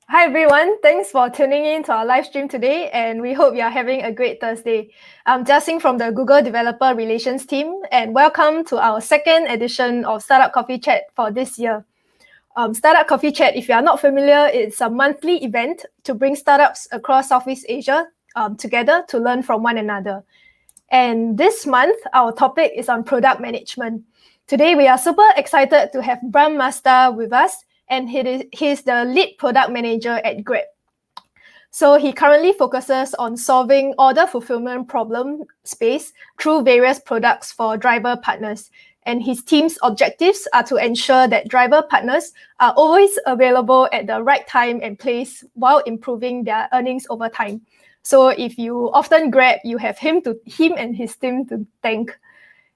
Hi everyone, thanks for tuning in to our live stream today, and we hope you're having a great Thursday. I'm Jiaxing from the Google Developer Relations team, and welcome to our second edition of Startup Coffee Chat for this year. Startup Coffee Chat, if you are not familiar, it's a monthly event to bring startups across Southeast Asia together to learn from one another. And this month, our topic is on product management. Today, we are super excited to have Brahmasta with us, and he's the lead product manager at Grab. So he currently focuses on solving order fulfillment problem space through various products for driver partners. And his team's objectives are to ensure that driver partners are always available at the right time and place while improving their earnings over time. So if you often Grab, you have him and his team to thank.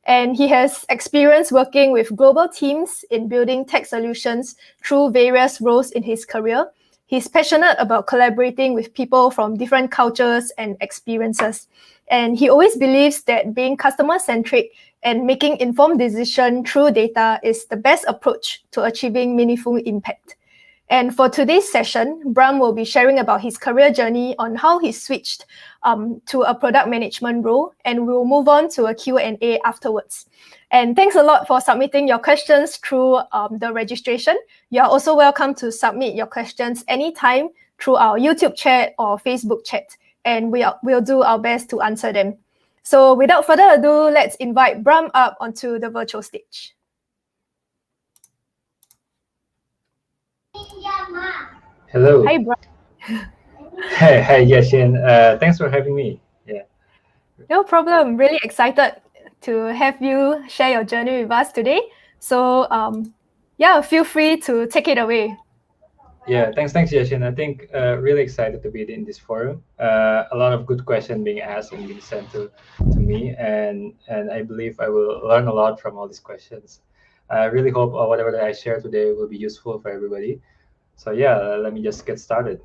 And he has experience working with global teams in building tech solutions through various roles in his career. He's passionate about collaborating with people from different cultures and experiences. And he always believes that being customer-centric and making informed decisions through data is the best approach to achieving meaningful impact. And for today's session, Brahm will be sharing about his career journey on how he switched to a product management role, and we'll move on to a Q&A afterwards. And thanks a lot for submitting your questions through the registration. You are also welcome to submit your questions anytime through our YouTube chat or Facebook chat, and we'll do our best to answer them. So without further ado, let's invite Brahm up onto the virtual stage. Hello. Hi, Brahm. Hi, Yashin. Thanks for having me. Yeah. No problem. Really excited to have you share your journey with us today. So, yeah, feel free to take it away. Yeah. Thanks, Yashin. I think really excited to be in this forum. A lot of good questions being asked and being sent to me, and I believe I will learn a lot from all these questions. I really hope whatever that I share today will be useful for everybody. So yeah, let me just get started.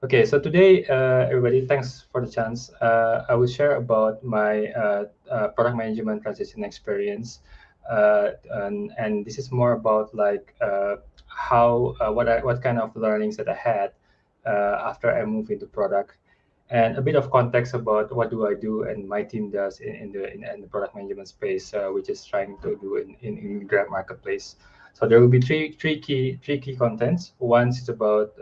Okay, so today, everybody, thanks for the chance. I will share about my product management transition experience, and this is more about like how what kind of learnings that I had after I moved into product, and a bit of context about what do I do and my team does in the product management space, which is trying to do in Grab Marketplace. So there will be three key contents. One is about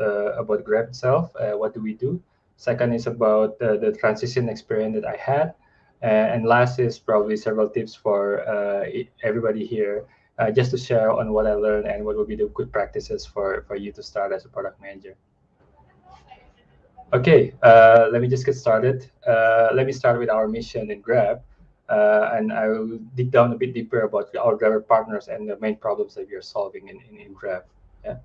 Grab itself. What do we do? Second is about the transition experience that I had, and last is probably several tips for everybody here, just to share on what I learned and what would be the good practices for you to start as a product manager. Okay, let me just get started. Let me start with our mission in Grab, and I will dig down a bit deeper about our driver partners and the main problems that we are solving in Grab. Yeah.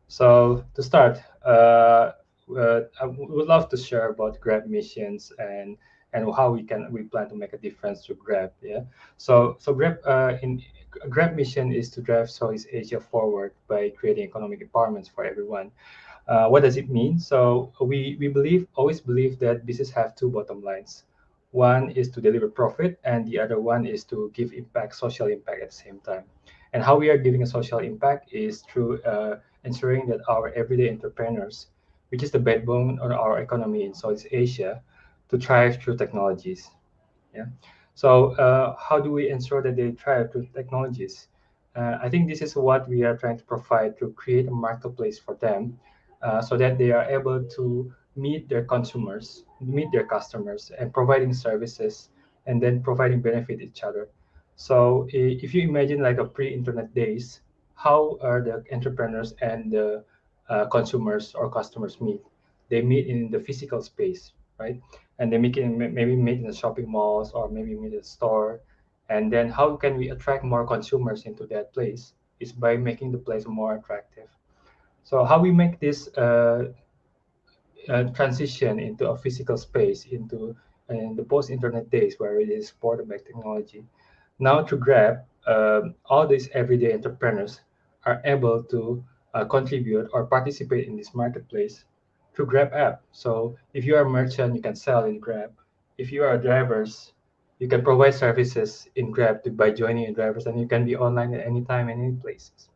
So to start, I would love to share about Grab missions and how we plan to make a difference to Grab. Yeah. So Grab mission is to drive Southeast Asia forward by creating economic empowerments for everyone. What does it mean? So we always believe that business have two bottom lines. One is to deliver profit, and the other one is to give impact, social impact at the same time. And how we are giving a social impact is through ensuring that our everyday entrepreneurs, which is the backbone of our economy in Southeast Asia, to thrive through technologies. Yeah. So how do we ensure that they thrive through technologies? I think this is what we are trying to provide to create a marketplace for them, so that they are able to meet their consumers, meet their customers, and providing services, and then providing benefit each other. So if you imagine like a pre-internet days, how are the entrepreneurs and the consumers or customers meet? They meet in the physical space, right? And they maybe meet in the shopping malls or maybe meet at a store. And then how can we attract more consumers into that place? Is by making the place more attractive. So how we make this transition into a physical space into in the post-internet days where it is supported by technology. Now to Grab, all these everyday entrepreneurs are able to contribute or participate in this marketplace through Grab app. So if you are a merchant, you can sell in Grab. If you are drivers, you can provide services in Grab by joining in drivers, and you can be online at any time and any places.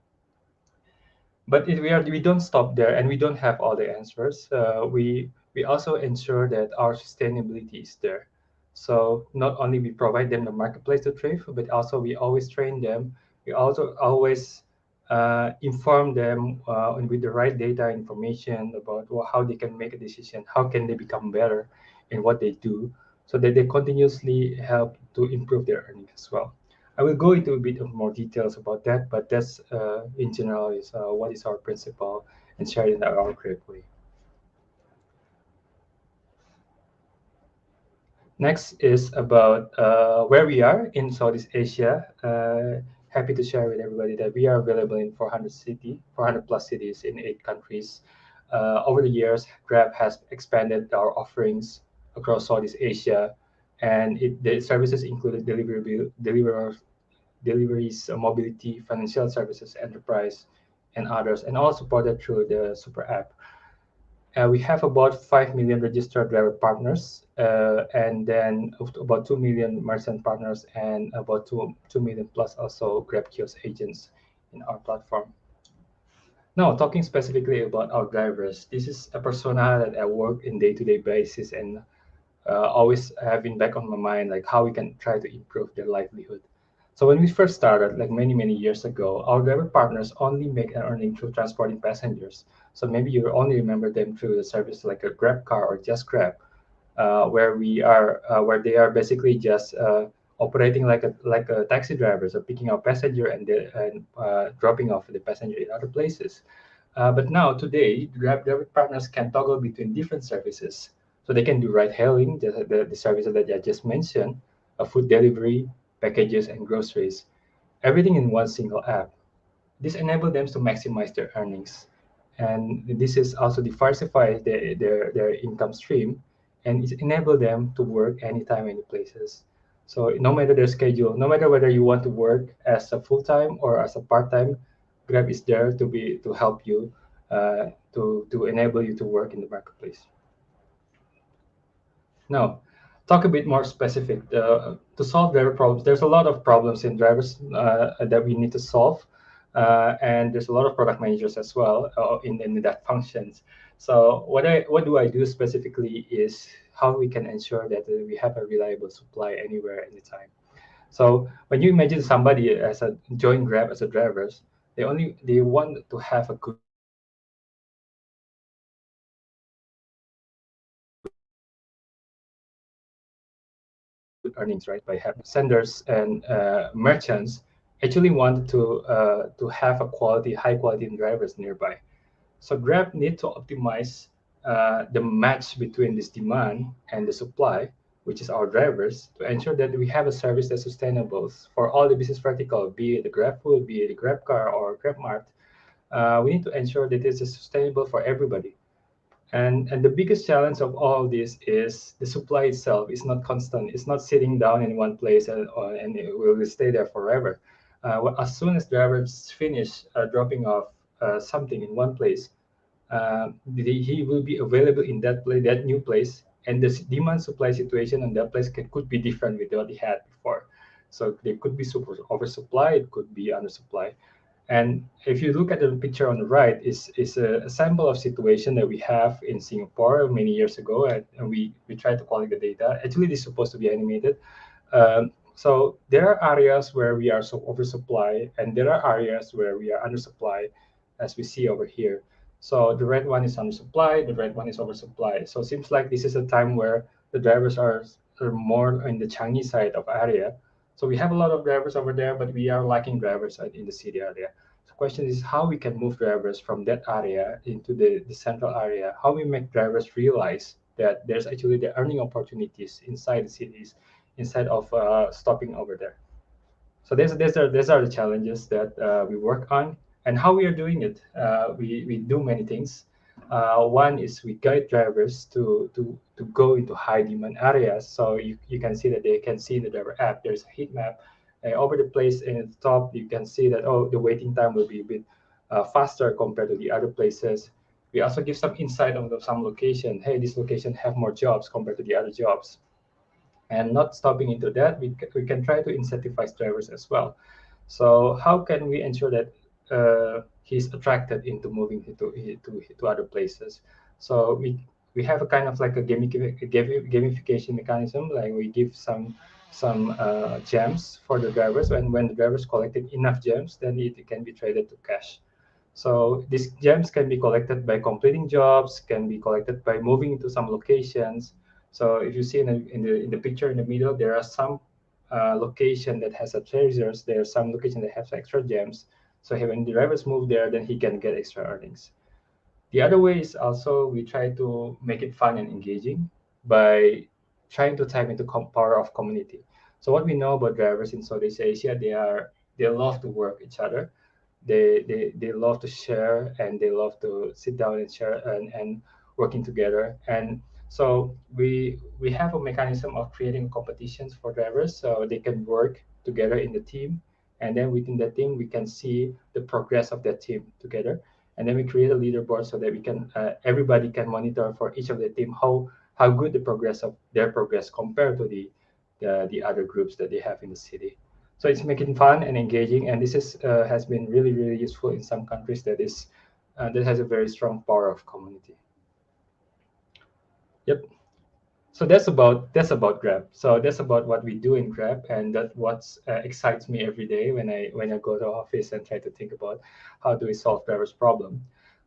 But we don't stop there, and we don't have all the answers. We also ensure that our sustainability is there. So not only we provide them the marketplace to thrive, but also we always train them. We also always inform them with the right data information about how they can make a decision, how can they become better in what they do, so that they continuously help to improve their earnings as well. I will go into a bit of more details about that, but that's in general is what is our principle and share it in our great way. Next is about where we are in Southeast Asia. Happy to share with everybody that we are available in 400 plus cities in 8 countries. Over the years, Grab has expanded our offerings across Southeast Asia, and the services included deliveries, mobility, financial services, enterprise, and others, and all supported through the super app. We have about 5 million registered driver partners, and then about 2 million merchant partners, and about 2 million plus also Grab kiosk agents in our platform. Now, talking specifically about our drivers, this is a persona that I work in day-to-day basis, and always having back on my mind like how we can try to improve their livelihood. So when we first started, like many years ago, our driver partners only make an earning through transporting passengers. So maybe you only remember them through the service like a Grab car or just Grab, where they are basically just operating like a taxi driver, so picking up passenger and dropping off the passenger in other places. But now today, Grab driver partners can toggle between different services. So they can do ride hailing, the services that I just mentioned, food delivery, packages, and groceries, everything in one single app. This enables them to maximize their earnings. And this is also diversify their income stream, and it enables them to work anytime, any places. So no matter their schedule, no matter whether you want to work as a full-time or as a part-time, Grab is there to help you, to enable you to work in the marketplace. Now, talk a bit more specific. To solve driver problems, there's a lot of problems in drivers that we need to solve, and there's a lot of product managers as well in that functions. So what do I do specifically is how we can ensure that we have a reliable supply anywhere, anytime. So when you imagine somebody as a join Grab as a drivers, they want to have a good earnings, right? By having senders and merchants actually want to have a high quality drivers nearby. So Grab need to optimize the match between this demand and the supply, which is our drivers, to ensure that we have a service that's sustainable for all the business vertical, be it the Grab Food, be it the Grab Car or Grab Mart. We need to ensure that this is sustainable for everybody. And the biggest challenge of all this is the supply itself is not constant. It's not sitting down in one place and it will stay there forever. As soon as drivers finish dropping off something in one place, he will be available in that place, that new place, and the demand supply situation in that place could be different with what he had before. So there could be super oversupply, it could be undersupply. And if you look at the picture on the right, is a sample of situation that we have in Singapore many years ago, and we tried to collect the data. Actually, this is supposed to be animated. So there are areas where we are so oversupply, and there are areas where we are undersupply, as we see over here. So the red one is undersupply, the red one is oversupply. So it seems like this is a time where the drivers are more in the Changi side of area. So we have a lot of drivers over there, but we are lacking drivers in the city area. The question is how we can move drivers from that area into the central area, how we make drivers realize that there's actually the earning opportunities inside the cities instead of stopping over there. So these are the challenges that we work on and how we are doing it. We do many things. One is we guide drivers to go into high demand areas. So you can see that they can see in the driver app, there's a heat map. Over the place and at the top, you can see that, oh, the waiting time will be a bit faster compared to the other places. We also give some insight on some location. Hey, this location have more jobs compared to the other jobs. And not stopping into that, we can try to incentivize drivers as well. So how can we ensure that he's attracted into moving to other places. So we have a kind of like a gamification mechanism. Like we give some gems for the drivers, and when the drivers collected enough gems, then it can be traded to cash. So these gems can be collected by completing jobs, can be collected by moving into some locations. So if you see in the picture in the middle, there are some location that has a treasures. There are some location that has extra gems. So when the drivers move there, then he can get extra earnings. The other way is also we try to make it fun and engaging by trying to tap into power of community. So what we know about drivers in Southeast Asia, they love to work each other. They love to share, and they love to sit down and share and working together. And so we have a mechanism of creating competitions for drivers so they can work together in the team, and then within the team we can see the progress of that team together. And then we create a leaderboard so that we can everybody can monitor for each of the team how good the progress of their progress compared to the other groups that they have in the city. So it's making fun and engaging, and this is has been really useful in some countries that has a very strong power of community. Yep. So that's about Grab. So that's about what we do in Grab, and that what excites me every day when I go to office and try to think about how do we solve drivers' problem.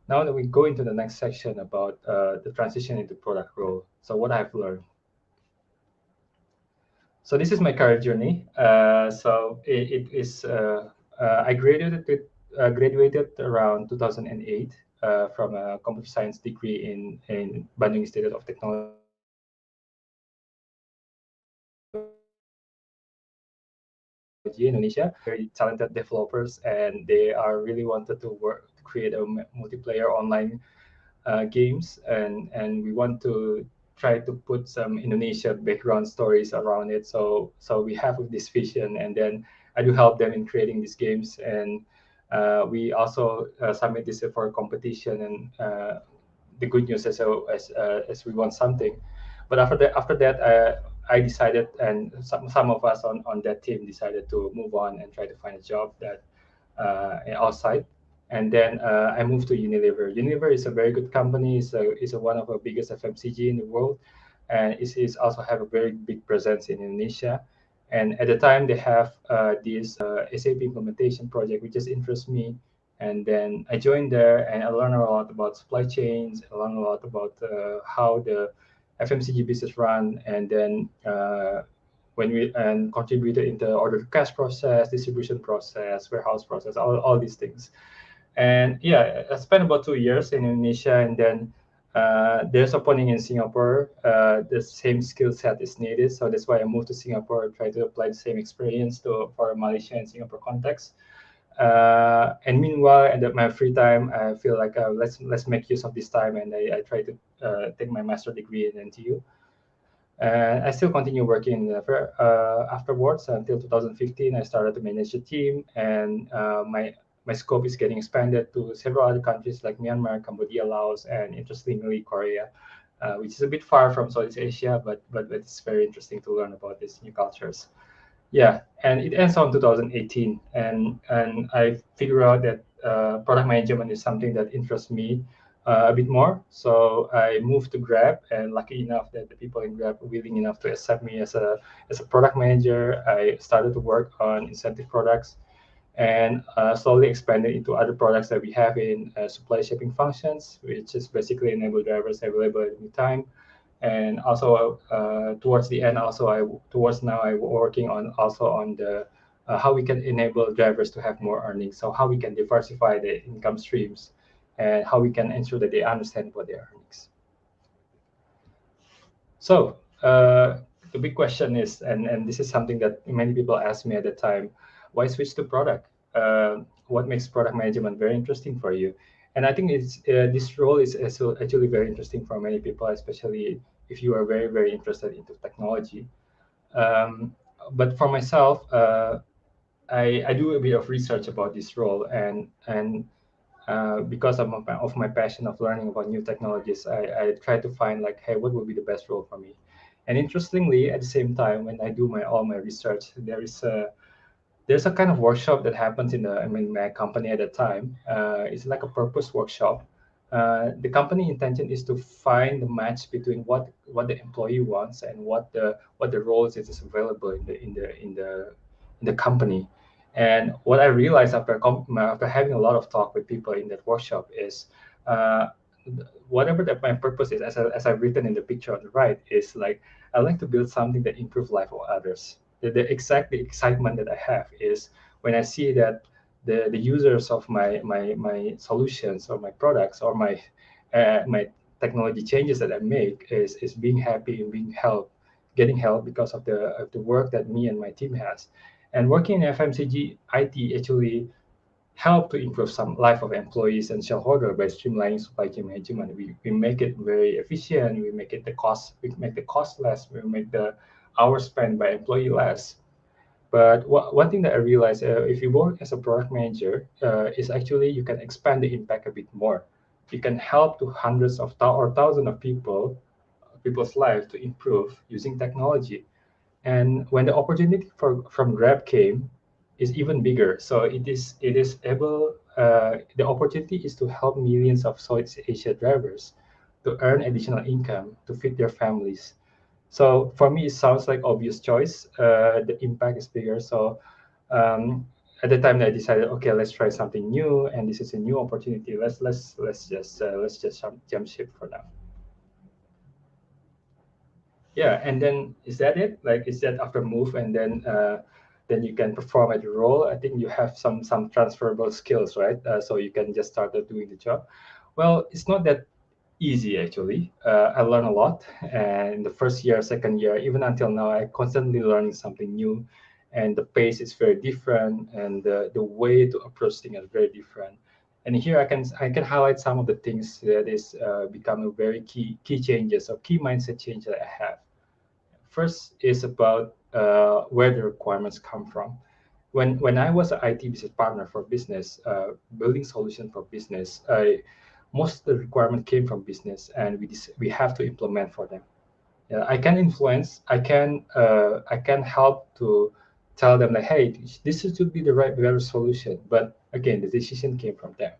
Now that we go into the next section about the transition into product role. So what I've learned. So this is my career journey. So it is I graduated around 2008 from a computer science degree in Bandung Institute of Technology in Indonesia. Very talented developers, and they are really wanted to work to create a multiplayer online games, and we want to try to put some Indonesia background stories around it. So we have this vision, and then I do help them in creating these games, and we also submit this for a competition. And the good news is as we want something, but after that I decided, and some of us on that team decided to move on and try to find a job that outside. And then I moved to Unilever. Unilever is a very good company. It's one of the biggest FMCG in the world, and it is also have a very big presence in Indonesia. And at the time, they have this SAP implementation project, which just interests me. And then I joined there, and I learned a lot about supply chains. I learned a lot about how the FMCG business run, and then when we and contributed in the order to cash process, distribution process, warehouse process, all these things. And yeah, I spent about 2 years in Indonesia, and then there's opening in Singapore. The same skill set is needed, so that's why I moved to Singapore, try to apply the same experience to for Malaysia and Singapore context. And meanwhile, at my free time, I feel like let's make use of this time, and I try to take my master degree in NTU. And I still continue working afterwards until 2015. I started to manage a team, and my scope is getting expanded to several other countries like Myanmar, Cambodia, Laos, and interestingly Korea, which is a bit far from Southeast Asia, but it's very interesting to learn about these new cultures. Yeah, and it ends on 2018, and I figure out that product management is something that interests me a bit more. So I moved to Grab, and lucky enough that the people in Grab were willing enough to accept me as a product manager. I started to work on incentive products, and slowly expanded into other products that we have in supply shipping functions, which is basically enable drivers available at any time. And also towards the end, also towards now I'm working on also on the how we can enable drivers to have more earnings. So how we can diversify the income streams, and how we can ensure that they understand what their earnings. So the big question is, and this is something that many people asked me at the time, why switch to product? What makes product management very interesting for you? And I think this role is also actually very interesting for many people, especially if you are very interested into technology. Um, but for myself, I do a bit of research about this role, and because of my passion of learning about new technologies, I try to find like, hey, what would be the best role for me? And interestingly, at the same time, when I do all my research, there's a kind of workshop that happens in my company at the time. It's like a purpose workshop. The company intention is to find the match between what the employee wants and what the roles is available in the company. And what I realized after having a lot of talk with people in that workshop is, uh, whatever that my purpose is, as I've written in the picture on the right, is like I like to build something that improve life of others. The excitement that I have is when I see that the users of my solutions or my products or my technology changes that I make is being happy and being helped, getting help because of the work that me and my team has. And working in FMCG IT actually help to improve some life of employees and shareholder by streamlining supply chain management. We make it very efficient. We make the cost less. We make the hours spent by employee less. But one thing that I realized, if you work as a product manager, is actually you can expand the impact a bit more. You can help to hundreds of or thousands of people's lives to improve using technology. And when the opportunity from Grab came, is even bigger. So it is able. The opportunity is to help millions of Southeast Asia drivers to earn additional income to feed their families. So for me, it sounds like obvious choice. The impact is bigger. So um, at the time, I decided, okay, let's try something new, and this is a new opportunity. Let's just jump ship for now. Yeah, and then is that it? Like, is that after move, and then you can perform at the role? I think you have some transferable skills, right? So you can just start doing the job. Well, it's not that easy actually. I learned a lot, and in the first year, second year, even until now, I constantly learning something new, and the pace is very different, and the way to approach things is very different. And here I can highlight some of the things that is becoming very key changes or key mindset change that I have. First is about where the requirements come from. When I was an IT business partner for business, building solution for business, most of the requirement came from business, and we have to implement for them. Yeah, I can influence. I can help to tell them like, hey, this should be the right better solution. But again, the decision came from them.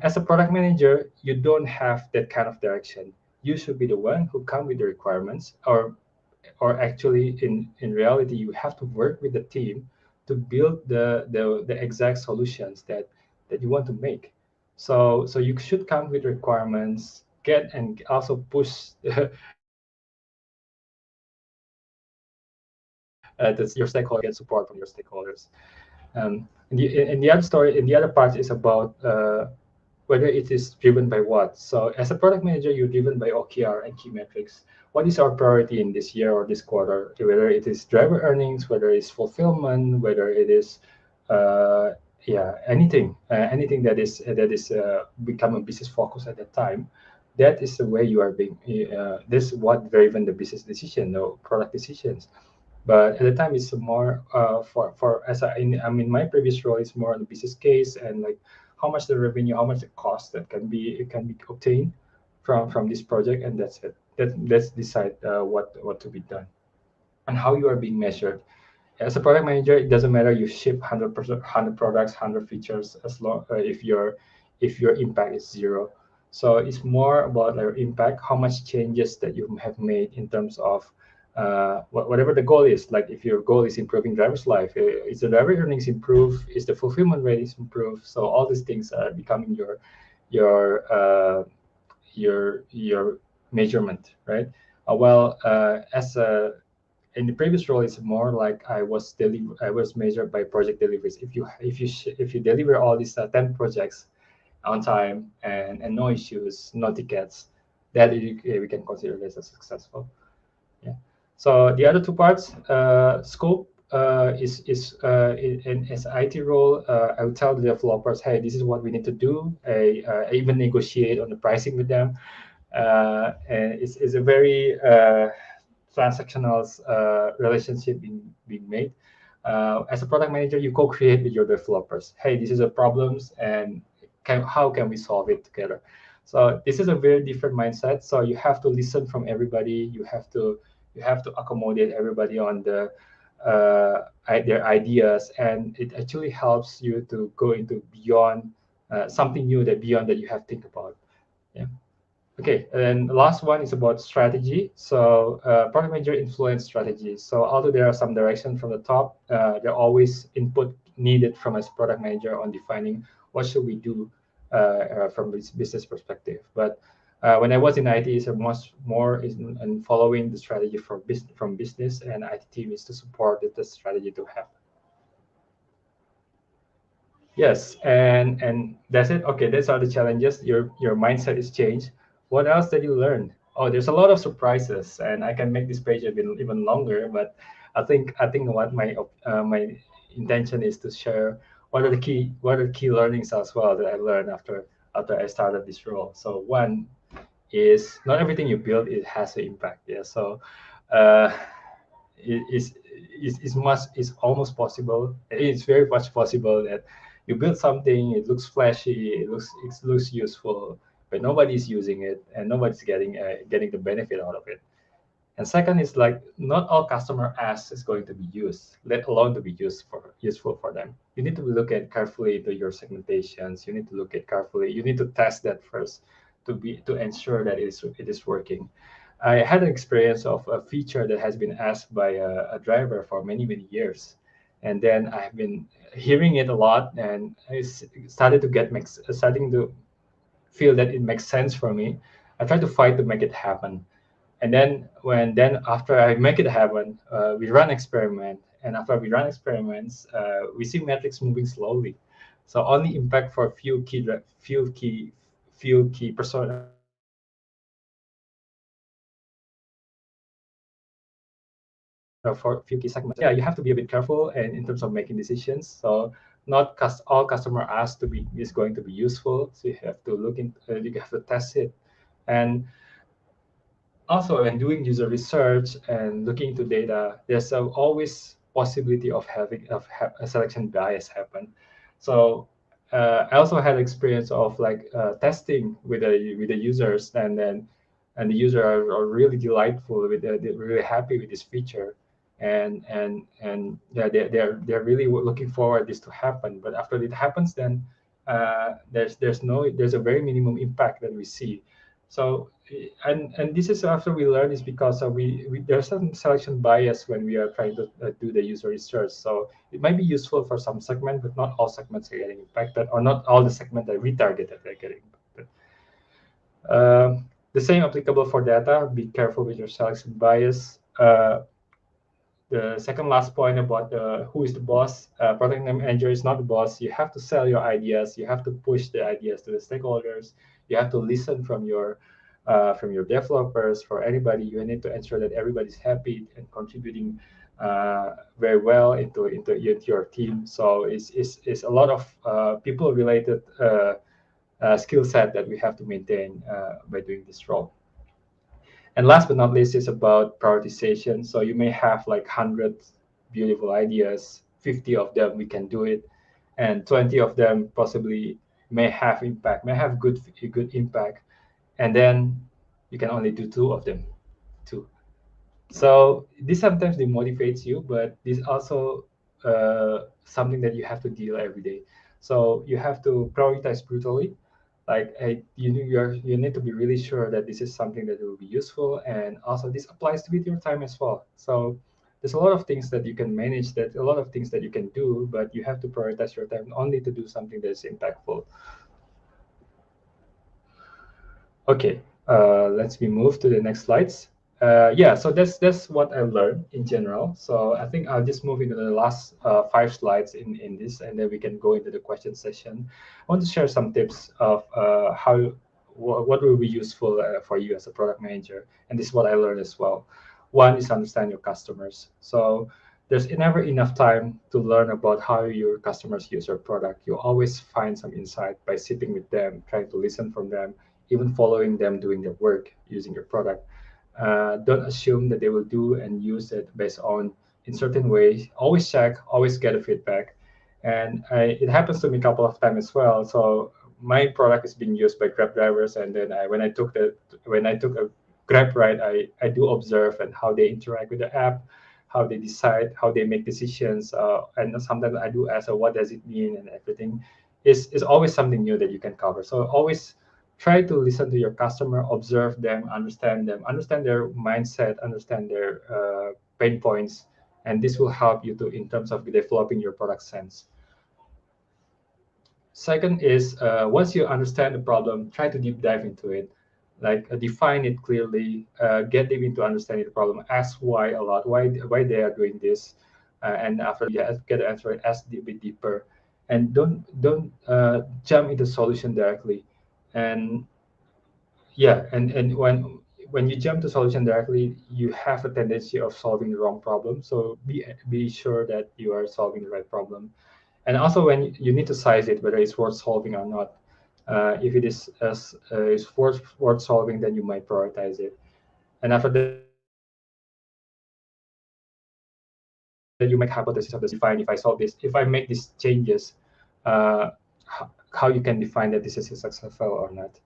As a product manager, you don't have that kind of direction. You should be the one who come with the requirements, or actually in reality you have to work with the team to build the exact solutions that you want to make. So you should come with requirements, get and also push your stakeholders, get support from your stakeholders. And the other story, and the other part is about whether it is driven by what. So as a product manager, you're driven by OKR and key metrics. What is our priority in this year or this quarter? Whether it is driver earnings, whether it's fulfillment, whether it is anything that is become a business focus at that time. That is the way you are being. This is what driven the business decision or product decisions. But at the time, it's more for as I mean, my previous role is more on the business case and like how much the revenue, how much the cost that can be obtained from this project, and that's it. Let's decide what to be done and how you are being measured. As a product manager, it doesn't matter you ship 100%, 100 products, 100 features, as long if your impact is zero. So it's more about your impact, how much changes that you have made in terms of whatever the goal is. Like if your goal is improving driver's life, is the driver earnings improve? Is the fulfillment rate is improved? So all these things are becoming your your measurement, right? As a in the previous role, it's more like I was measured by project deliveries. If you deliver all these 10 projects on time and no issues, no tickets, that we can consider this as successful. Yeah. So the other two parts, scope in as IT role. I will tell the developers, hey, this is what we need to do. I even negotiate on the pricing with them. And it's a very transactional relationship being made. As a product manager, you co-create with your developers. Hey, this is a problems, and how can we solve it together? So this is a very different mindset. So you have to listen from everybody. You have to accommodate everybody on their ideas, and it actually helps you to go into beyond something new, that beyond that you have to think about. Yeah. Okay, and the last one is about strategy. So product manager influence strategy. So although there are some direction from the top, there are always input needed from us product manager on defining what should we do from this business perspective. But when I was in IT, it's a much more in following the strategy for from business, and IT team is to support the strategy to happen. Yes, and that's it. Okay, that's all the challenges. Your mindset is changed. What else did you learn? Oh, there's a lot of surprises, and I can make this page even longer. But I think what my intention is to share what are the key learnings as well that I learned after I started this role. So one is not everything you build it has an impact. Yeah. So uh, it is almost possible. It's very much possible that you build something, it looks flashy, it looks useful, but nobody's using it and nobody's getting the benefit out of it. And second is like not all customer asks is going to be used, let alone to be useful for them. You need to look at carefully to your segmentations. You need to look at carefully. You need to test that first to ensure that it is working. I had an experience of a feature that has been asked by a driver for many years, and then I've been hearing it a lot, and started to starting to feel that it makes sense for me. I try to fight to make it happen, and then after I make it happen, we run experiment, and after we run experiments, we see metrics moving slowly. So only impact for few key persona for few key segments. So yeah, you have to be a bit careful and in terms of making decisions. So not all customer ask to be is going to be useful. So you have to you have to test it, and also when doing user research and looking into data, there's always possibility of having a selection bias happen. So I also had experience of like testing with the users, and the user are really delightful with they're really happy with this feature, and yeah, they're really looking forward this to happen. But after it happens, then there's a very minimum impact that we see. So and this is after we learn is because we there's some selection bias when we are trying to do the user research. So it might be useful for some segment, but not all segments are getting impacted, or not all the segment that we targeted are getting impacted. The same applicable for data. Be careful with your selection bias. The second last point about who is the boss. Product manager is not the boss. You have to sell your ideas. You have to push the ideas to the stakeholders. You have to listen from your developers, for anybody. You need to ensure that everybody's happy and contributing very well into your team. So it's a lot of people related skill set that we have to maintain by doing this role. And last but not least is about prioritization. So you may have like 100 beautiful ideas, 50 of them we can do it, and 20 of them possibly may have good impact, and then you can only do two of them, two. So this sometimes demotivates you, but this also something that you have to deal every day. So you have to prioritize brutally. Like you need to be really sure that this is something that will be useful, and also this applies to with your time as well. So there's a lot of things that you can manage, that a lot of things that you can do, but you have to prioritize your time only to do something that's impactful. Okay, let's we move to the next slides. Yeah, so that's what I learned in general. So I think I'll just move into the last 5 slides in this, and then we can go into the question session. I want to share some tips of what will be useful for you as a product manager, and this is what I learned as well. One is understand your customers. So there's never enough time to learn about how your customers use your product. You always find some insight by sitting with them, trying to listen from them, even following them doing their work using your product. Don't assume that they will do and use it based on in certain ways. Always check, always get a feedback. And it happens to me a couple of times as well. So my product is being used by Grab drivers, and then when I took a Grab ride, I do observe and how they interact with the app, how they decide, how they make decisions. And sometimes I do ask, what does it mean and everything. Is always something new that you can cover. So always try to listen to your customer, observe them, understand their mindset, understand their pain points, and this will help you to in terms of developing your product sense. Second is once you understand the problem, try to deep dive into it, like define it clearly, get deep into understanding the problem, ask why a lot, why they are doing this, and after you get the answer, ask a bit deeper, and don't jump into solution directly, and yeah, and when you jump to solution directly, you have a tendency of solving the wrong problem. So be sure that you are solving the right problem. And also, when you need to size it, whether it's worth solving or not. If it is worth solving, then you might prioritize it. And after that, you make hypothesis of the solution. Define, if I solve this, if I make these changes, uh, how you can define that this is successful or not.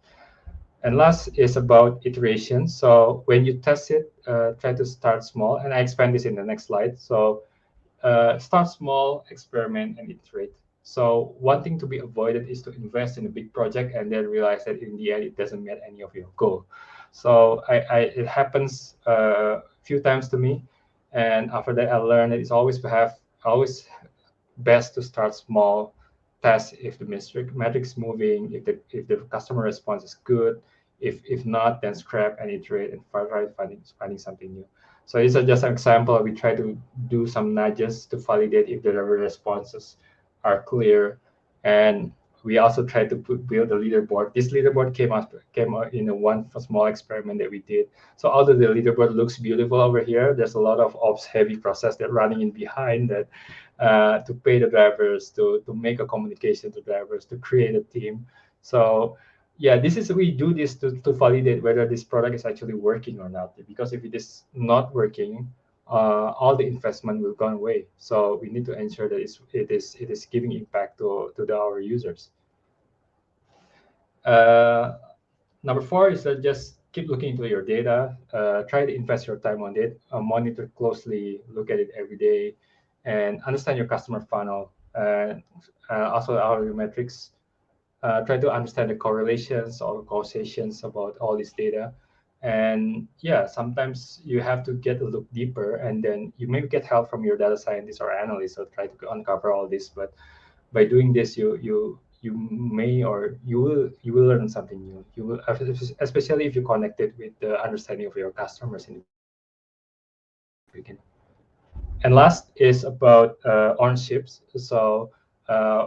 And last is about iteration. So when you test it, try to start small. And I expand this in the next slide. So start small, experiment, and iterate. So one thing to be avoided is to invest in a big project and then realize that in the end it doesn't meet any of your goal. So it happens a few times to me, and after that I learned that it's always best to start small, test if the metrics moving, if the customer response is good. If not, then scrap and iterate and try finding something new. So these are just an example. We try to do some nudges to validate if the responses are clear, and we also try to build a leaderboard. This leaderboard came out in one small experiment that we did. So although the leaderboard looks beautiful over here, there's a lot of ops heavy process that running in behind that, to pay the drivers, to make a communication to drivers, to create a team. So yeah, we do this to validate whether this product is actually working or not. Because if it is not working, all the investment will go away. So we need to ensure that it is giving impact to our users. Number 4 is that just keep looking into your data. Try to invest your time on it. Monitor closely, look at it every day, and understand your customer funnel. Also our metrics. Try to understand the correlations or causations about all this data. And yeah, sometimes you have to get a look deeper, and then you maybe get help from your data scientist or analyst to try to uncover all this. But by doing this, you may, or you will learn something new. You will, especially if you connect it with the understanding of your customers in the beginning. And last is about ownerships. So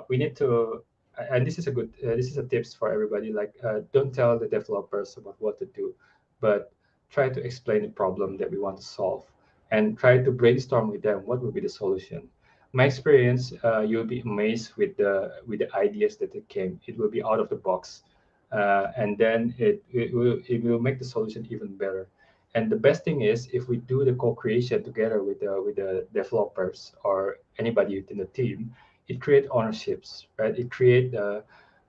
we need to, and this is a tips for everybody. Like, don't tell the developers about what to do, but try to explain the problem that we want to solve, and try to brainstorm with them what will be the solution. My experience, you'll be amazed with the ideas that it came. It will be out of the box, and then it will make the solution even better. And the best thing is, if we do the co-creation together with the developers or anybody within the team, it creates ownerships, right? It creates uh,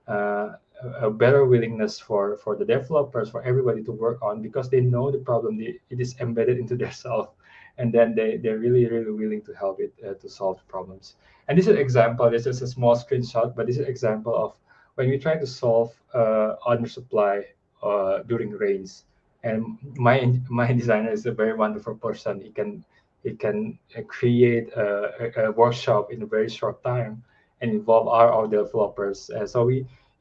a better willingness for the developers, for everybody to work on, because they know the problem. It is embedded into their self, and then they're really really willing to help it to solve problems. And this is an example. This is a small screenshot, but this is an example of when we try to solve undersupply during rains. And my designer is a very wonderful person. He can create a workshop in a very short time and involve our developers. So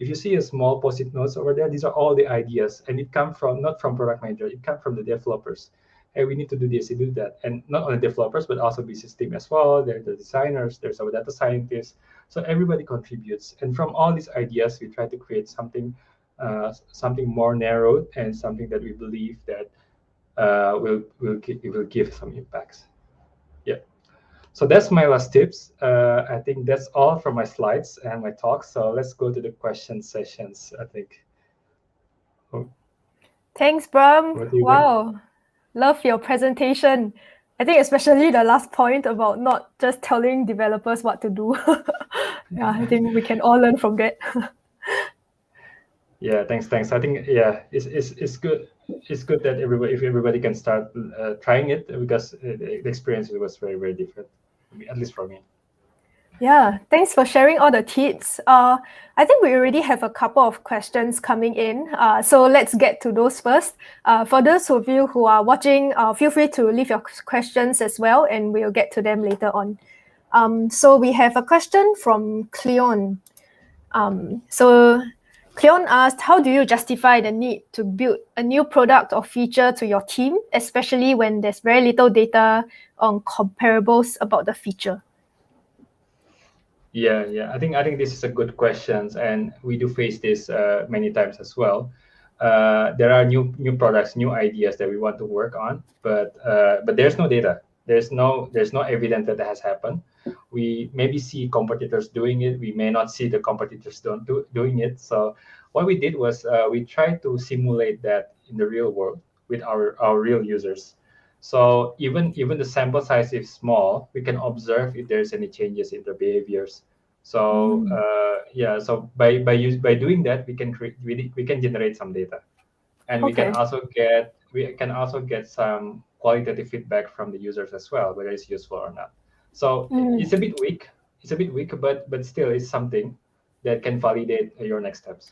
if you see a small post-it notes over there, these are all the ideas, and it comes from not from product manager, it comes from the developers. Hey, we need to do this, to do that, and not only developers but also business team as well. There's the designers, there's our data scientists, so everybody contributes, and from all these ideas, we try to create something more narrowed, and something that we believe that will give some impacts. Yeah. So that's my last tips. I think that's all from my slides and my talk. So let's go to the question sessions, I think. Thanks, Brahm. What do you Wow. Love your presentation. I think especially the last point about not just telling developers what to do. Yeah, I think we can all learn from that. Yeah, thanks. I think, yeah, it's good. it's good that everybody can start trying it, because the experience was very, very different, at least for me. Yeah, thanks for sharing all the tips. I think we already have a couple of questions coming in. So let's get to those first. For those of you who are watching, feel free to leave your questions as well, and we'll get to them later on. So we have a question from Cleon. So Cleon asked, how do you justify the need to build a new product or feature to your team, especially when there's very little data on comparables about the feature? Yeah. I think this is a good question, and we do face this many times as well. There are new products, new ideas that we want to work on, but there's no data. There's no evidence that has happened. We maybe see competitors doing it. We may not see the competitors doing it. So what we did was we tried to simulate that in the real world with our real users. So even the sample size is small, we can observe if there's any changes in their behaviors. So so by doing that, we can generate some data, and we can also get some qualitative feedback from the users as well, whether it's useful or not. So it's a bit weak. But still, it's something that can validate your next steps.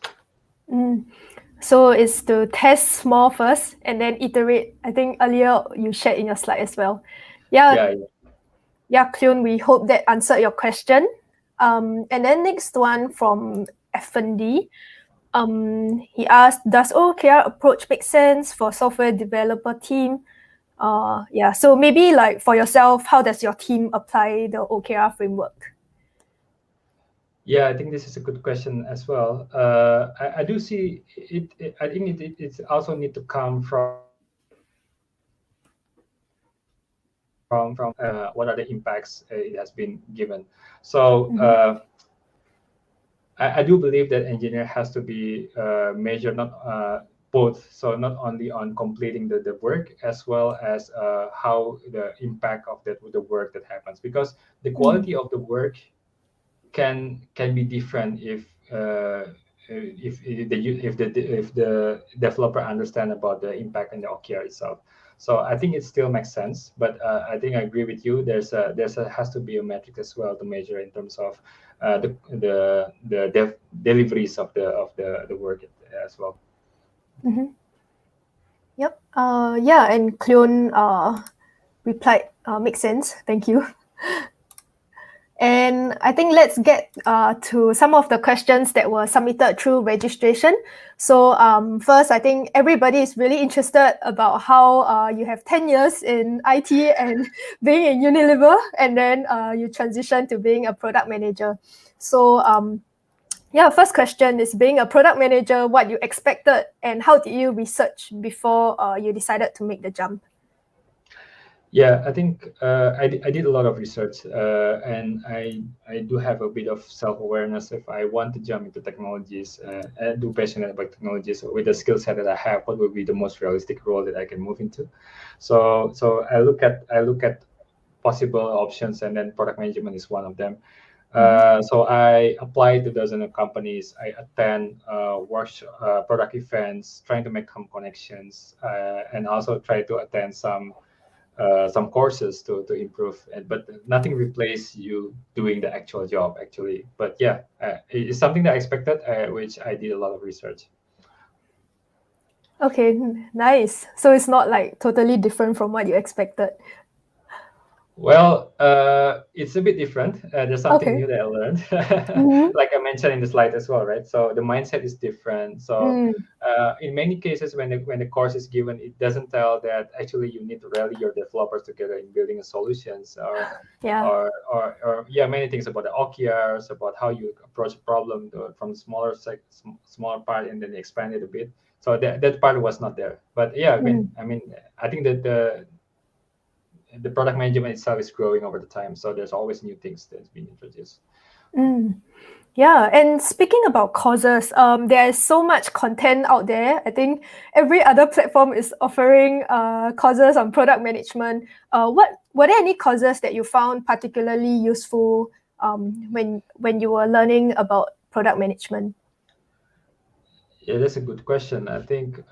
So it's to test small first and then iterate. I think earlier you shared in your slide as well. Yeah, Cleon, we hope that answered your question. And then next one from FND. He asked, does OKR approach make sense for software developer team? So maybe like for yourself, how does your team apply the OKR framework? Yeah, I think this is a good question as well. I do see it. I think it's also need to come from what are the impacts it has been given. So I do believe that engineer has to be measured not both. So not only on completing the work, as well as how the impact of the work that happens, because the quality of the work can be different if the developer understand about the impact and the OKR itself. So I think it still makes sense, but I think I agree with you. There's has to be a metric as well to measure in terms of the deliveries of the work as well. Yep. And Cleon replied, makes sense. Thank you. And I think let's get to some of the questions that were submitted through registration. So first, I think everybody is really interested about how you have 10 years in IT and being in Unilever, and then you transition to being a product manager. So first question is, being a product manager, what you expected and how did you research before you decided to make the jump? Yeah, I think I did a lot of research, and I do have a bit of self-awareness. If I want to jump into technologies and do passionate about technologies with the skill set that I have, what would be the most realistic role that I can move into? So I look at possible options, and then product management is one of them. So I applied to dozens of companies. I attend product events, trying to make some connections, and also try to attend some courses to improve, but nothing replaces you doing the actual job actually. But it's something that I expected, which I did a lot of research. Okay, nice. So it's not like totally different from what you expected. Well, it's a bit different. There's something new that I learned, like I mentioned in the slide as well, right? So the mindset is different. So in many cases, when the course is given, it doesn't tell that actually you need to rally your developers together in building a solutions, or many things about the OKRs, about how you approach a problem from smaller part and then expand it a bit. So that part was not there. But I think that the product management itself is growing over the time, so there's always new things that's being introduced. Yeah, and speaking about courses, there is so much content out there. I think every other platform is offering courses on product management. Were there any courses that you found particularly useful when you were learning about product management? Yeah, that's a good question. I think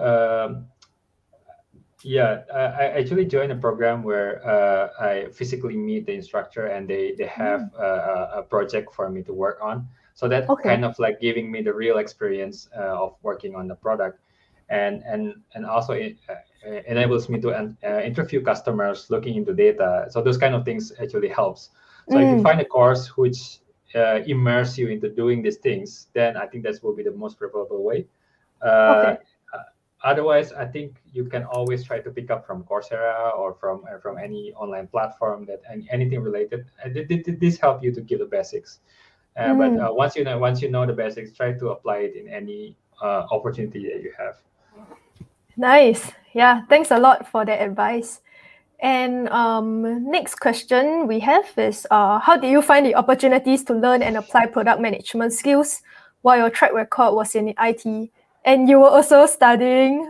Yeah, I actually joined a program where I physically meet the instructor and they have a project for me to work on. So that Okay. kind of like giving me the real experience of working on the product, and also it enables me to interview customers, looking into data. So those kind of things actually helps. So if you Mm, find a course which immerse you into doing these things, then I think that will be the most preferable way. Uh, okay. Otherwise, I think you can always try to pick up from Coursera or from any online platform that anything related. And this help you to give the basics. But Mm, once you know the basics, try to apply it in any opportunity that you have. nice. Yeah, thanks a lot for that advice. And next question we have is how did you find the opportunities to learn and apply product management skills while your track record was in IT? And you were also studying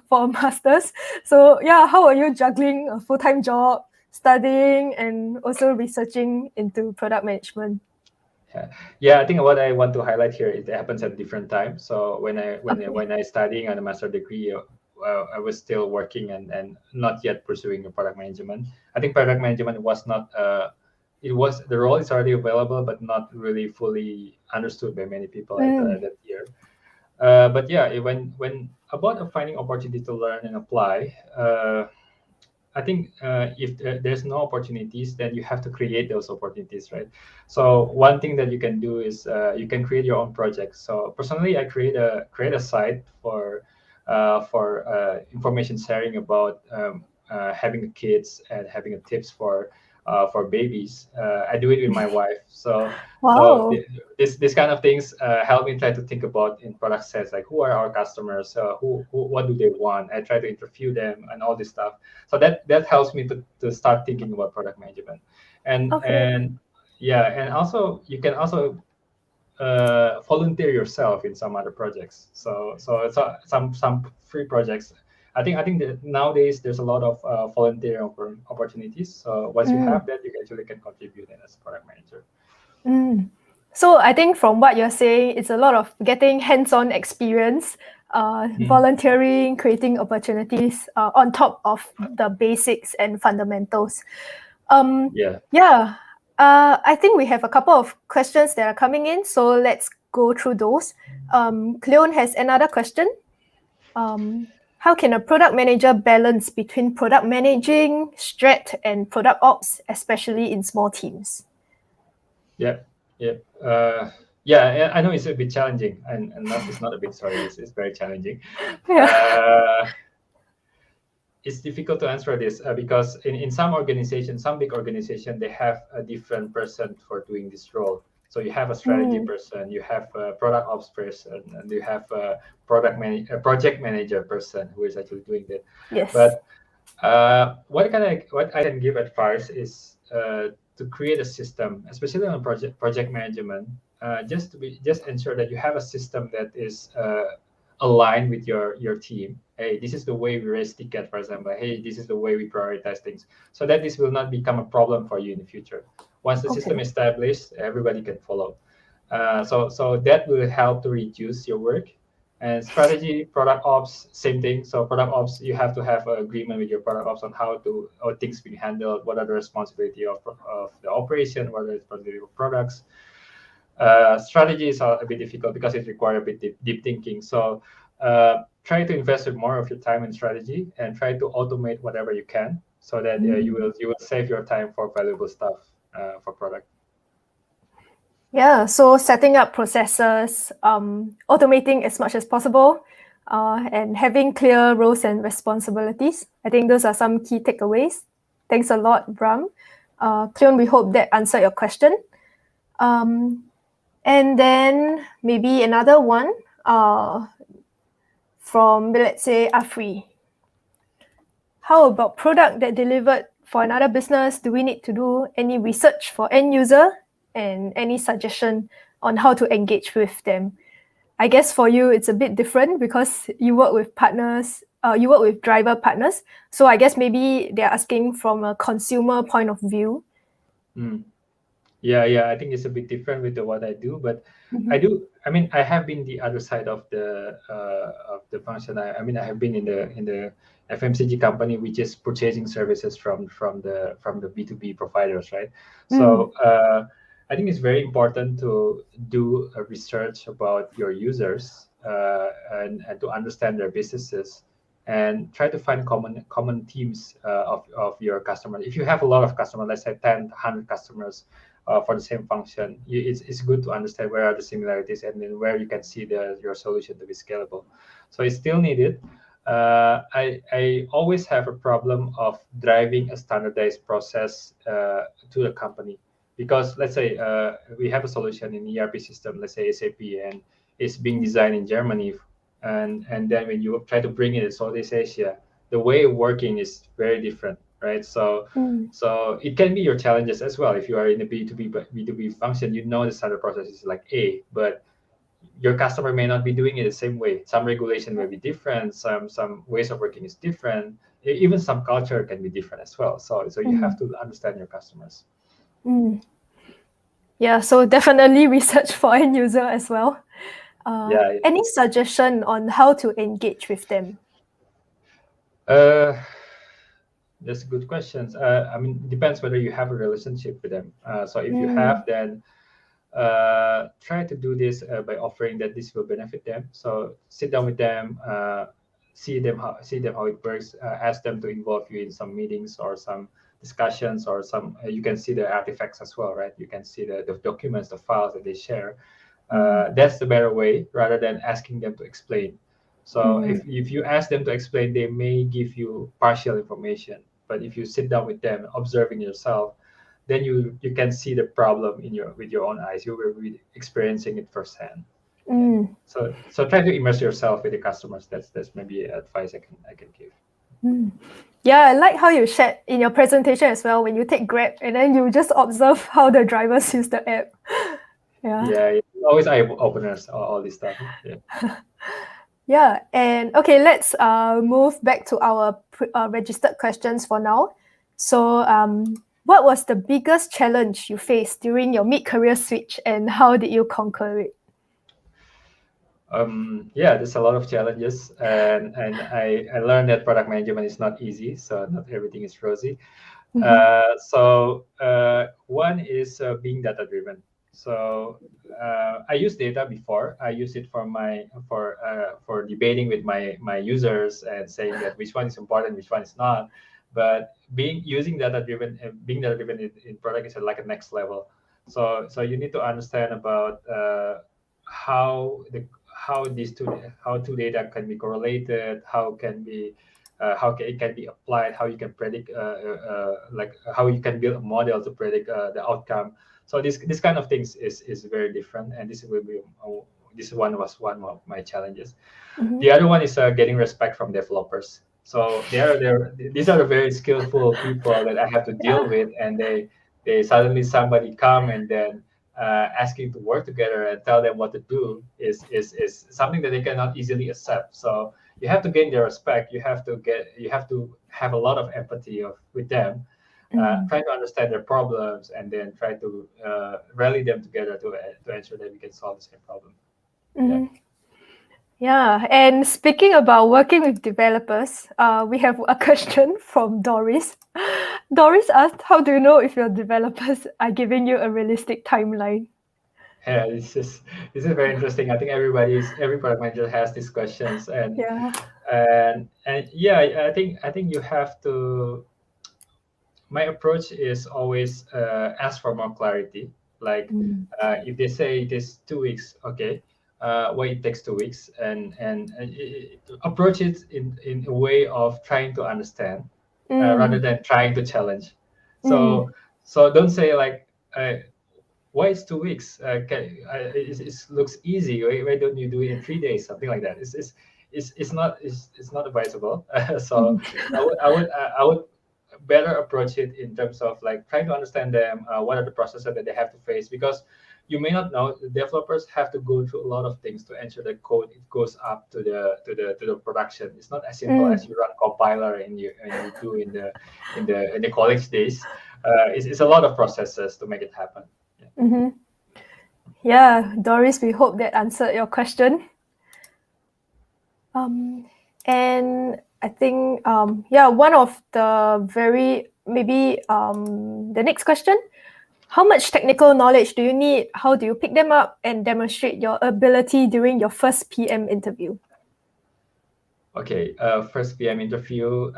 for a master's. So yeah, how are you juggling a full-time job, studying, and also researching into product management? Yeah. Yeah, I think what I want to highlight here, it happens at different times. So Okay. when I studying on a master degree, I was still working and not yet pursuing the product management. I think product management was not it was the role is already available, but not really fully understood by many people at Mm, that year. But yeah, when about finding opportunity to learn and apply, I think if there's no opportunities, then you have to create those opportunities, right? So one thing that you can do is you can create your own projects. So personally, I create a site for information sharing about having kids and having a tips for babies. I do it with my wife. So wow. this kind of things help me try to think about in product sets, like who are our customers, who what do they want. I try to interview them and all this stuff. So that helps me to start thinking about product management, Okay. and yeah, and also you can also volunteer yourself in some other projects. So it's some free projects. I think that nowadays there's a lot of volunteering opportunities. So once you Mm. have that, you actually can contribute as a product manager. Mm. So I think from what you're saying, it's a lot of getting hands-on experience, Mm, volunteering, creating opportunities on top of the basics and fundamentals. Um, yeah. yeah, I think we have a couple of questions that are coming in, so let's go through those. Cleon has another question. How can a product manager balance between product managing, strat, and product ops, especially in small teams? Yeah, yeah, yeah. I know it's a bit challenging, and not it's not a bit. Sorry, it's very challenging. Yeah. Uh, it's difficult to answer this because in some organizations, some big organization, they have a different person for doing this role. So you have a strategy Mm, person, you have a product ops person, and you have a a project manager person who is actually doing that. yes. But what I can give advice is to create a system, especially on project management. Just ensure that you have a system that is aligned with your team. Hey, this is the way we raise ticket, for example. Hey, this is the way we prioritize things, so that this will not become a problem for you in the future. Once the system Okay. is established, everybody can follow. So that will help to reduce your work. And strategy, product ops, same thing. So product ops, you have to have an agreement with your product ops on how things being handled, what are the responsibility of the operation, what are the responsibility of products. Strategies are a bit difficult because it requires a bit deep thinking. So try to invest more of your time in strategy and try to automate whatever you can, so that Mm. you will save your time for valuable stuff for product. Yeah, so setting up processes, automating as much as possible, and having clear roles and responsibilities. I think those are some key takeaways. Thanks a lot, Bram. Cleon, we hope that answered your question. Um, and then maybe another one from, let's say, Afri. How about product that delivered for another business? Do we need to do any research for end user and any suggestion on how to engage with them? I guess for you, it's a bit different because you work with partners, you work with driver partners. So I guess maybe they're asking from a consumer point of view. Mm. Yeah. I think it's a bit different with what I do, but I do. I mean, I have been the other side of the function. I mean, I have been in the FMCG company, which is purchasing services from the B2B providers, right? Mm. So I think it's very important to do a research about your users and to understand their businesses and try to find common themes of your customers. If you have a lot of customers, let's say 10, 100 customers for the same function, it's good to understand where are the similarities and then where you can see your solution to be scalable. So it's still needed. I always have a problem of driving a standardized process to the company because let's say we have a solution in ERP system, let's say SAP, and it's being designed in Germany, and then when you try to bring it in Southeast Asia, the way of working is very different, right? So Mm. so it can be your challenges as well. If you are in a B2B function, you know the standard process is like A, but your customer may not be doing it the same way. Some regulation may be different, some ways of working is different, even some culture can be different as well. So you have Mm. to understand your customers. Mm. Yeah, so definitely research for end user as well. Yeah. Any suggestion on how to engage with them? Uh, that's good questions. I mean, it depends whether you have a relationship with them. So if you Mm. have, then try to do this by offering that this will benefit them. So sit down with them, see them how it works. Ask them to involve you in some meetings or some discussions or some. You can see the artifacts as well, right? You can see the documents, the files that they share. Mm. That's the better way rather than asking them to explain. So Mm. if you ask them to explain, they may give you partial information. But if you sit down with them, observing yourself, then you can see the problem in your with your own eyes. You will be experiencing it firsthand. Yeah. Mm. So try to immerse yourself with the customers. That's maybe advice I can give. Mm. Yeah, I like how you shared in your presentation as well when you take Grab and then you just observe how the drivers use the app. Yeah. Yeah. Always eye openers, all this stuff. Yeah. Yeah, and okay, let's move back to our registered questions for now. So, what was the biggest challenge you faced during your mid-career switch, and how did you conquer it? Yeah, there's a lot of challenges, and I learned that product management is not easy, so not everything is rosy. One is being data driven. So I used data before. I use it for debating with my users and saying that which one is important, which one is not. But being data driven in product is like a next level. So you need to understand about how the how two data can be correlated, it can be applied, how you can predict, like how you can build a model to predict the outcome. So this kind of things is very different, and this one was one of my challenges. The other one is getting respect from developers. So these are the very skillful people that I have to deal Yeah. with, and they suddenly somebody come and then asking to work together and tell them what to do is something that they cannot easily accept. So you have to gain their respect. You have to have a lot of empathy with them, try to understand their problems, and then try to rally them together to ensure that we can solve the same problem. Yeah. Mhm. Yeah, and speaking about working with developers, we have a question from Doris. Doris asked, "How do you know if your developers are giving you a realistic timeline?" Yeah, this is very interesting. I think every product manager has these questions, Yeah. and yeah, I think you have to. My approach is always ask for more clarity. Like Mm. if they say it is 2 weeks, okay, why it takes 2 weeks, approach it in a way of trying to understand rather Mm. than trying to challenge. Mm. So don't say like. Why is 2 weeks? It looks easy. Why don't you do it in 3 days? Something like that. It's not advisable. So I would better approach it in terms of like trying to understand them. What are the processes that they have to face? Because you may not know, the developers have to go through a lot of things to ensure the code it goes up to the production. It's not as simple Mm. as you run compiler and you do in the college days. It's a lot of processes to make it happen. Mm-hmm. Yeah, Doris, we hope that answered your question. And I think, one of the the next question, how much technical knowledge do you need? How do you pick them up and demonstrate your ability during your first PM interview? Okay, first PM interview,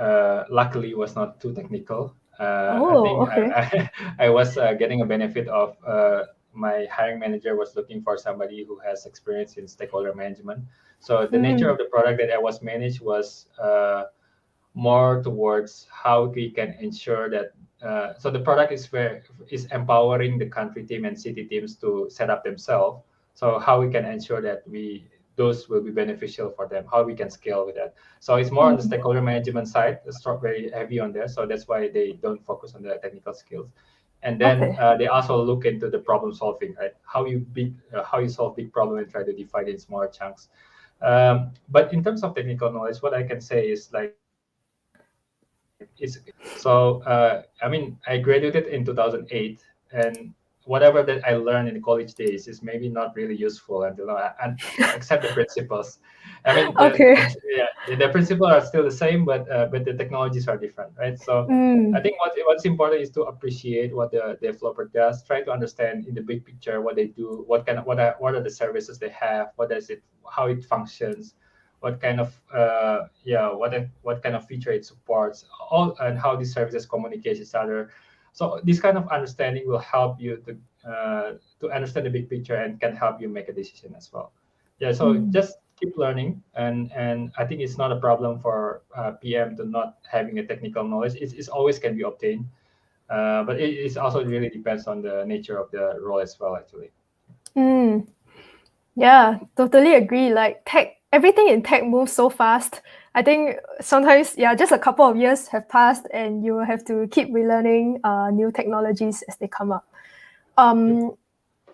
luckily was not too technical. I Oh, think okay. I was getting a benefit of my hiring manager was looking for somebody who has experience in stakeholder management. So the nature of the product that I was managed was more towards how we can ensure that. So the product is empowering the country team and city teams to set up themselves. So how we can ensure that those will be beneficial for them, how we can scale with that. So it's more on the stakeholder management side. It's not very heavy on there. So that's why they don't focus on the technical skills. And then Okay. they also look into the problem solving, right? How you solve big problem and try to divide it in smaller chunks. But in terms of technical knowledge, what I can say is like I mean, I graduated in 2008, and whatever that I learned in the college days is maybe not really useful until except the principles. I mean, Okay. the principles are still the same, but the technologies are different, right? So I think what's important is to appreciate what the developer does, try to understand in the big picture what they do, what are the services they have, how it functions, what kind of what kind of feature it supports, all and how these services communicate with each other. So this kind of understanding will help you to understand the big picture and can help you make a decision as well. Yeah, so just keep learning, and I think it's not a problem for PM to not having a technical knowledge. It's always can be obtained, but it also really depends on the nature of the role as well, actually. Yeah, totally agree. Like everything in tech moves so fast. I think sometimes, just a couple of years have passed and you have to keep relearning new technologies as they come up. Yep. Um,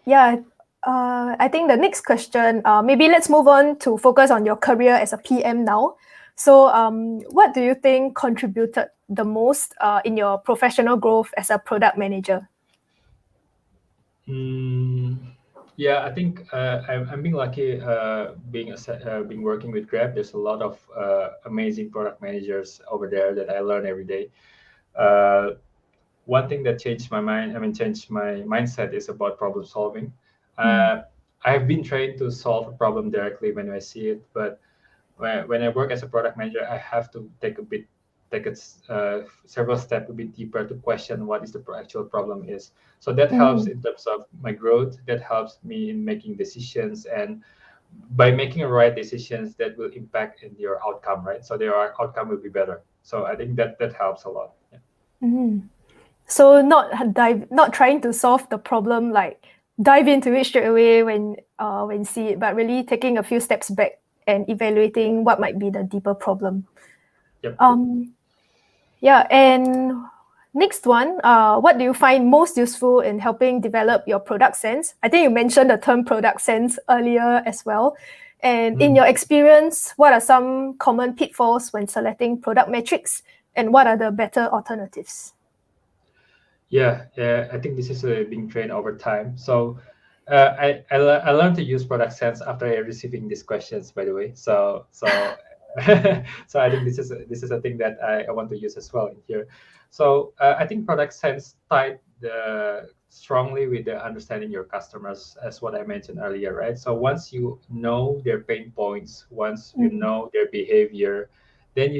yeah, I think the next question, maybe let's move on to focus on your career as a PM now. So, what do you think contributed the most in your professional growth as a product manager? Mm, yeah, I think I'm being lucky being working with Grab. There's a lot of amazing product managers over there that I learn every day. Uh, One thing that changed my mindset is about problem solving. I've been trained to solve a problem directly when I see it, but when I work as a product manager, I have to take several steps a bit deeper to question what is the actual problem is. So that helps in terms of my growth. That helps me in making decisions, and by making right decisions, that will impact in your outcome, right? So their outcome will be better. So I think that helps a lot. Yeah. So not trying to solve the problem, like dive into it straight away when you see it, but really taking a few steps back and evaluating what might be the deeper problem. Yep. And next one, what do you find most useful in helping develop your product sense? I think you mentioned the term product sense earlier as well. And in your experience, what are some common pitfalls when selecting product metrics, and what are the better alternatives? Yeah, I think this is being trained over time. So I learned to use product sense after receiving these questions, by the way. So so I think this is a thing that I want to use as well in here. So I think product sense tied strongly with the understanding your customers, as what I mentioned earlier, right? So once you know their pain points, once you know their behavior, then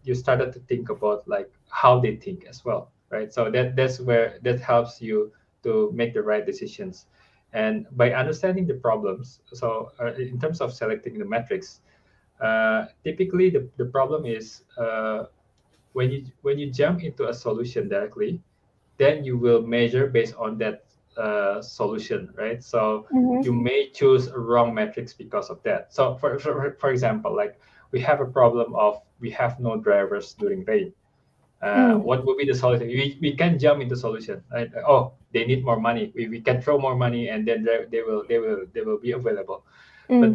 you started to think about like how they think as well, right? So that's where that helps you to make the right decisions. And by understanding the problems, so in terms of selecting the metrics, typically the problem is when you jump into a solution directly, then you will measure based on that solution, right? So you may choose a wrong metrics because of that. So for example, like we have a problem of we have no drivers during rain. What would be the solution? We can jump into solution, right? Oh, they need more money. We can throw more money, and then they will be available. But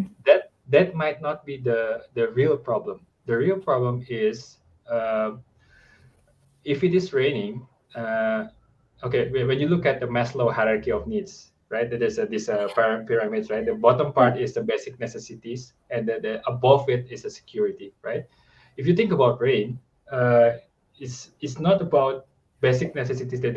that might not be the real problem. The real problem is if it is raining. okay, when you look at the Maslow hierarchy of needs, right? There's this pyramid, right? The bottom part is the basic necessities, and the above it is the security, right? If you think about rain, it's not about basic necessities that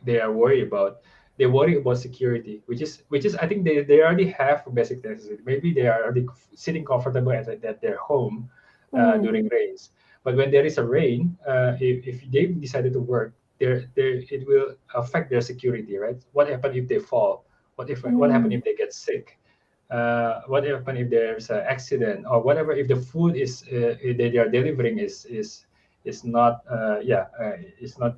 they are worried about. They worry about security, which is I think they already have a basic necessity. Maybe they are already sitting comfortable at their home during rains. But when there is a rain, if they decided to work, it will affect their security, right? What happens if they fall? What happens if they get sick? What happens if there's an accident or whatever? If the food they are delivering is not is not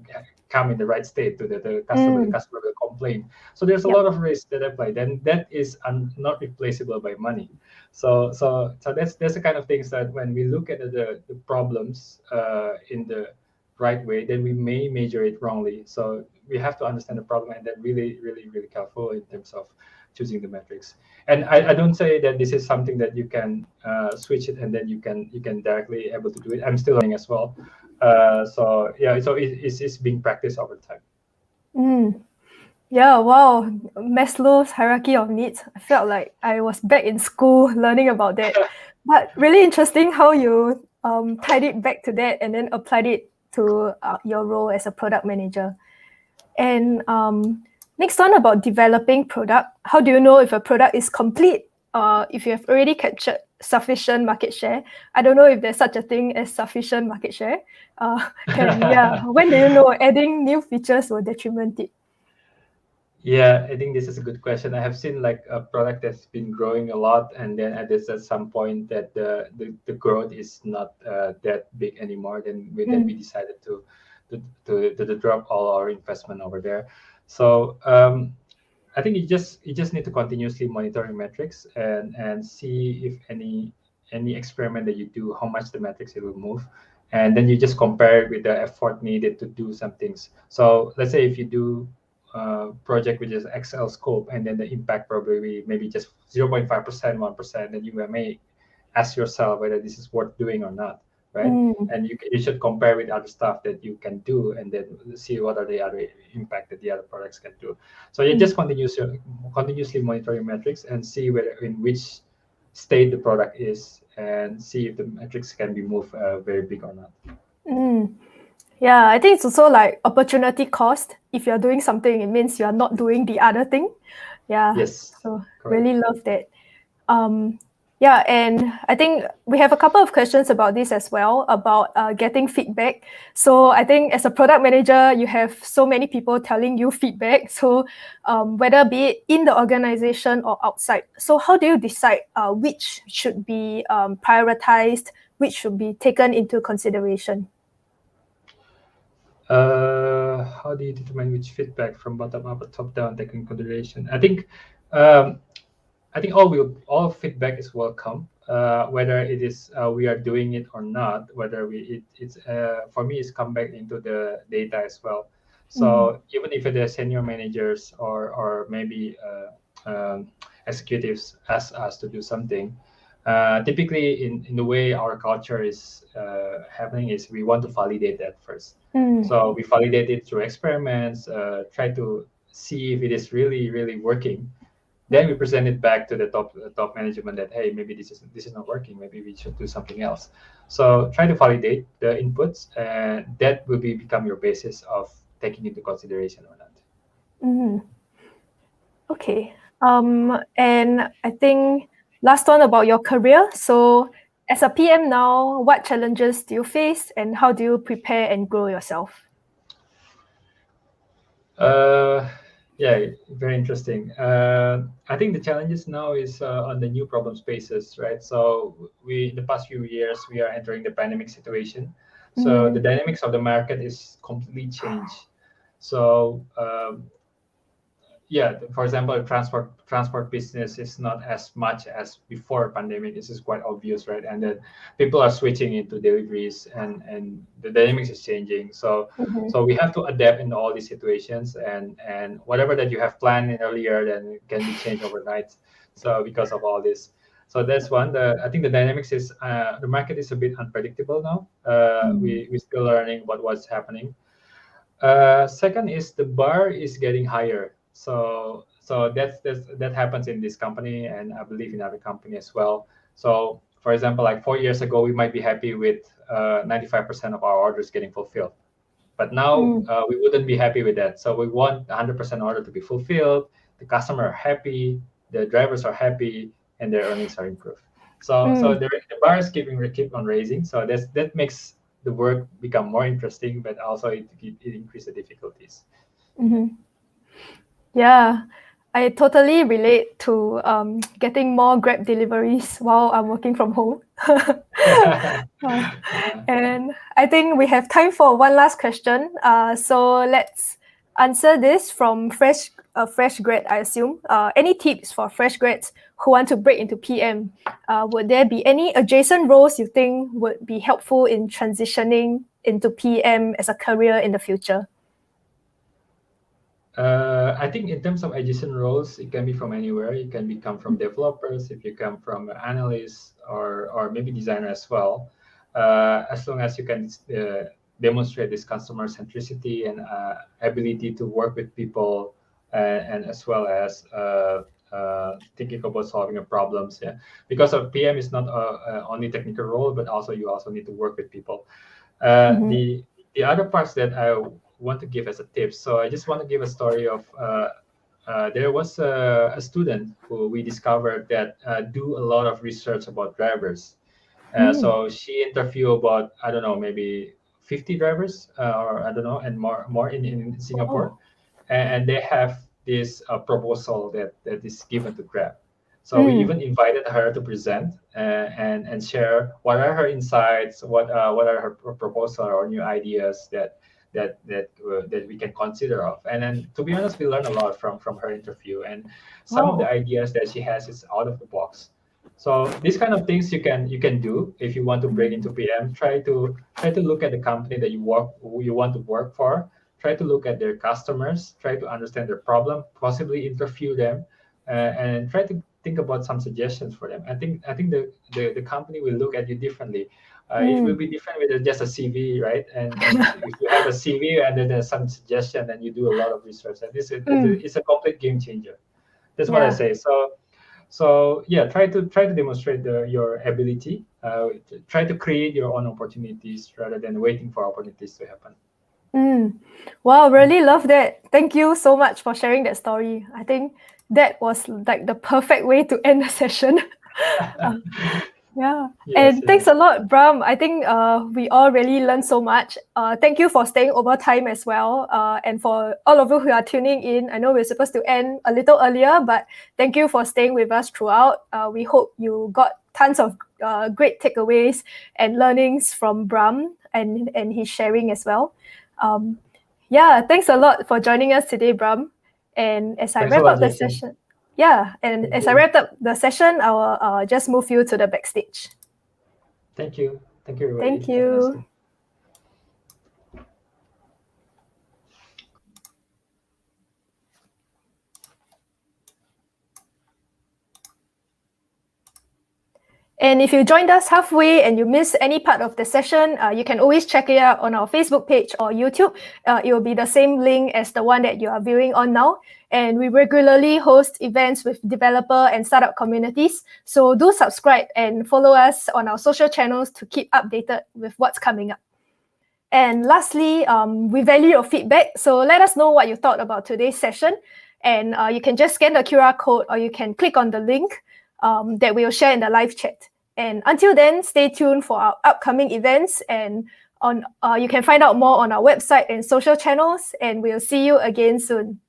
come in the right state to the customer, the customer will complain. So there's a Yep. lot of risk that apply. Then that is not replaceable by money. So that's the kind of things that when we look at the problems in the right way, then we may measure it wrongly. So we have to understand the problem and then really careful in terms of choosing the metrics. And I don't say that this is something that you can switch it and then you can directly able to do it. I'm still learning as well. So yeah, so it's being practiced over time. Yeah, wow. Maslow's hierarchy of needs. I felt like I was back in school learning about that. But really interesting how you tied it back to that and then applied it to your role as a product manager. And next one about developing product. How do you know if a product is complete or if you have already captured sufficient market share? I don't know if there's such a thing as sufficient market share. When do you know adding new features will detriment it? Yeah, I think this is a good question. I have seen like a product that's been growing a lot, and then at some point that the growth is not that big anymore. Then we decided to drop all our investment over there. So I think you just need to continuously monitor your metrics and see if any experiment that you do, how much the metrics it will move, and then you just compare it with the effort needed to do some things. So let's say if you do project which is Excel scope, and then the impact probably maybe just 0.5%, 1%, then you may ask yourself whether this is worth doing or not, right? And you should compare with other stuff that you can do, and then see what are the other impact that the other products can do. So you just continuously monitor your metrics and see whether in which state the product is, and see if the metrics can be moved very big or not. Yeah, I think it's also like opportunity cost. If you're doing something, it means you're not doing the other thing. Yeah. Yes. So Correct. really love that. Yeah, and I think we have a couple of questions about this as well, about getting feedback. So I think as a product manager, you have so many people telling you feedback. So whether be it in the organization or outside. So how do you decide which should be prioritized, which should be taken into consideration? How do you determine which feedback from bottom up or top down take in consideration? I think all feedback is welcome, whether it is we are doing it or not. Whether it's for me, it's come back into the data as well. So even if it is senior managers or maybe executives ask us to do something, typically in the way our culture is happening is we want to validate that first. So we validate it through experiments, try to see if it is really working. Then we present it back to the top management that, hey, maybe this is not working. Maybe we should do something else. So try to validate the inputs, and that will become your basis of taking into consideration or not. Okay. And I think last one about your career. So as a PM now, what challenges do you face and how do you prepare and grow yourself? Yeah, very interesting. I think the challenges now is on the new problem spaces, right? So in the past few years, we are entering the pandemic situation. So the dynamics of the market is completely changed. So yeah, for example, transport business is not as much as before pandemic. This is quite obvious, right? And then people are switching into deliveries, and the dynamics is changing. So we have to adapt in all these situations, and whatever that you have planned in earlier, then it can be changed overnight. So because of all this, so that's one. I think the dynamics is the market is a bit unpredictable now. We still learning about what's happening. Second is the bar is getting higher. So that happens in this company, and I believe in other company as well. So for example, like 4 years ago, we might be happy with 95% of our orders getting fulfilled. But now we wouldn't be happy with that. So we want 100% order to be fulfilled. The customer are happy, the drivers are happy, and their earnings are improved. So the bar is keep on raising. So that makes the work become more interesting, but also it increases the difficulties. Yeah, I totally relate to getting more Grab deliveries while I'm working from home. And I think we have time for one last question. So let's answer this from fresh grad, I assume. Any tips for fresh grads who want to break into PM? Would there be any adjacent roles you think would be helpful in transitioning into PM as a career in the future? I think in terms of adjacent roles, it can be from anywhere. You can become from developers, if you come from analysts, or maybe designer as well. As long as you can demonstrate this customer centricity and ability to work with people, and as well as thinking about solving problems. Yeah, because of PM is not only technical role, but also you also need to work with people. The other parts that I want to give as a tip. So I just want to give a story of there was a student who we discovered that do a lot of research about drivers. So she interviewed about, I don't know, maybe 50 drivers, or I don't know, and more in Singapore. And they have this proposal that is given to Grab. So we even invited her to present and share what are her insights, what are her proposal or new ideas that we can consider of. And then, to be honest, we learned a lot from her interview. And some of the ideas that she has is out of the box. So these kind of things you can do if you want to break into PM. Try to look at the company that you want to work for. Try to look at their customers. Try to understand their problem. Possibly interview them, and try to think about some suggestions for them. I think the company will look at you differently. It will be different with just a CV, right? And if you have a CV and then there's some suggestion and you do a lot of research, and it's a complete game changer. That's what I say. So yeah, try to demonstrate your ability. Try to create your own opportunities rather than waiting for opportunities to happen. Wow, really love that. Thank you so much for sharing that story. I think that was like the perfect way to end the session. Yeah. Yes, Thanks a lot, Brahm. I think we all really learned so much. Thank you for staying over time as well. And for all of you who are tuning in, I know we're supposed to end a little earlier, but thank you for staying with us throughout. We hope you got tons of great takeaways and learnings from Brahm and his sharing as well. Yeah, thanks a lot for joining us today, Brahm. And as I wrap up the session, as I wrapped up the session, I will just move you to the backstage. Thank you. Thank you, everybody. Thank you. And if you joined us halfway and you missed any part of the session, you can always check it out on our Facebook page or YouTube. It will be the same link as the one that you are viewing on now. And we regularly host events with developer and startup communities. So do subscribe and follow us on our social channels to keep updated with what's coming up. And lastly, we value your feedback. So let us know what you thought about today's session. And you can just scan the QR code or you can click on the link that we'll share in the live chat. And until then, stay tuned for our upcoming events. And you can find out more on our website and social channels. And we'll see you again soon.